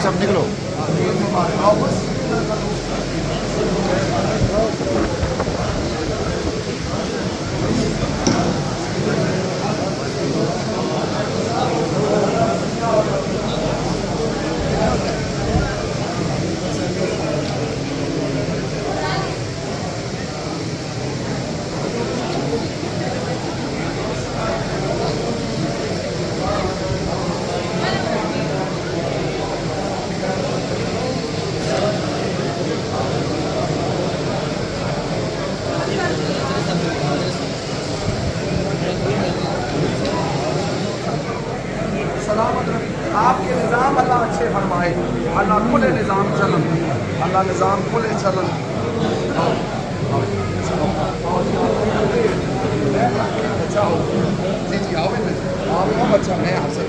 सब निकलो। आपके निज़ाम अल्लाह अच्छे फरमाए, अल्लाह खुले निज़ाम चलन, अल्लाह निज़ाम खुले चलन। जी जी आओ आपको बच्चा मैं हाजिर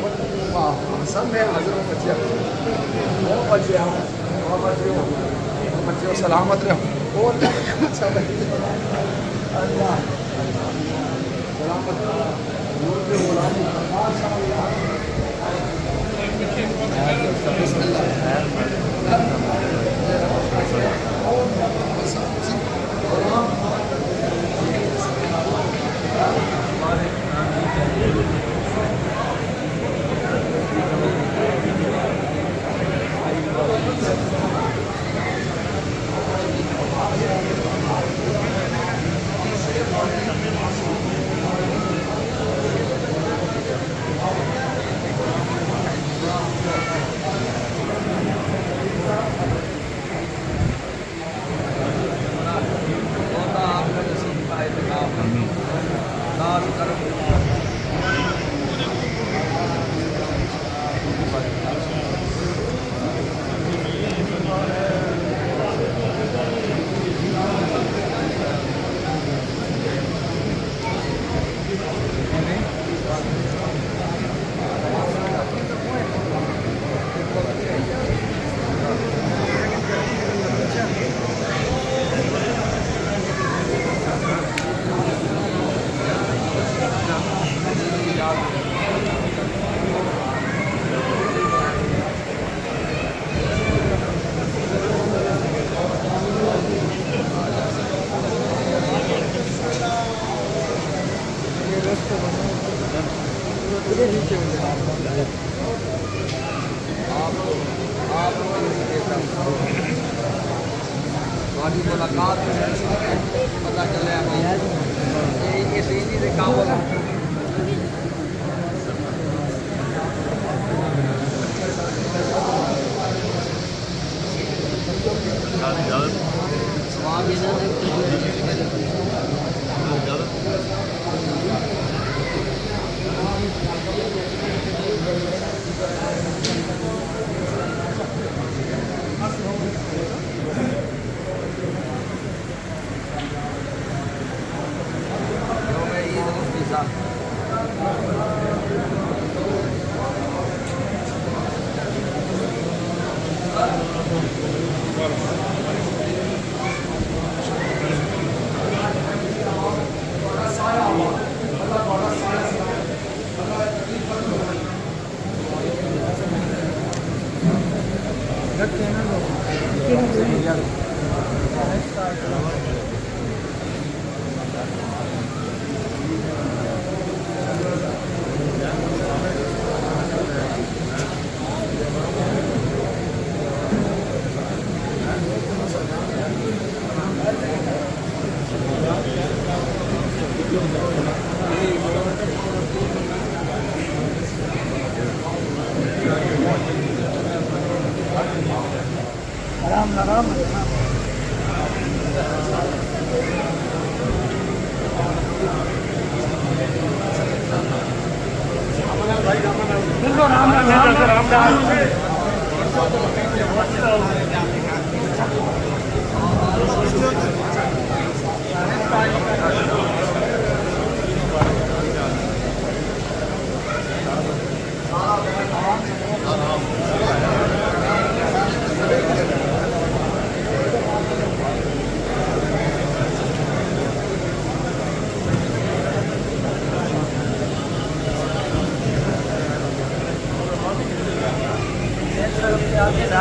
सब मैं हाजिर हूँ बच्चे वो बच्चे आओ बच्चे सलामत रहो और अच्छा अल्लाह मुलाकात पता चले ये काम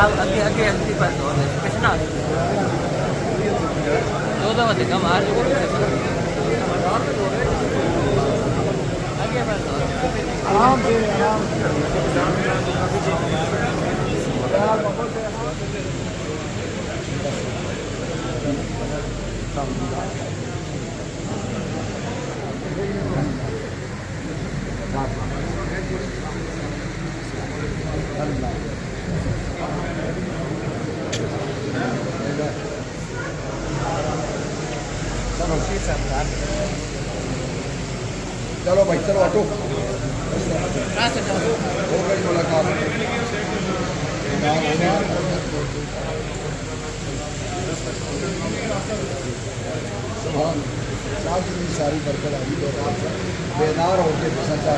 आप अगे अगे अंति पर तो कितना दो दो मत कम आज को आगे पर तो आराम से आराम चलो भाई चलो ऑटो हो गई मुलाकात साथ ही सारी बरकत आ गई बेदार होकर पसंद आ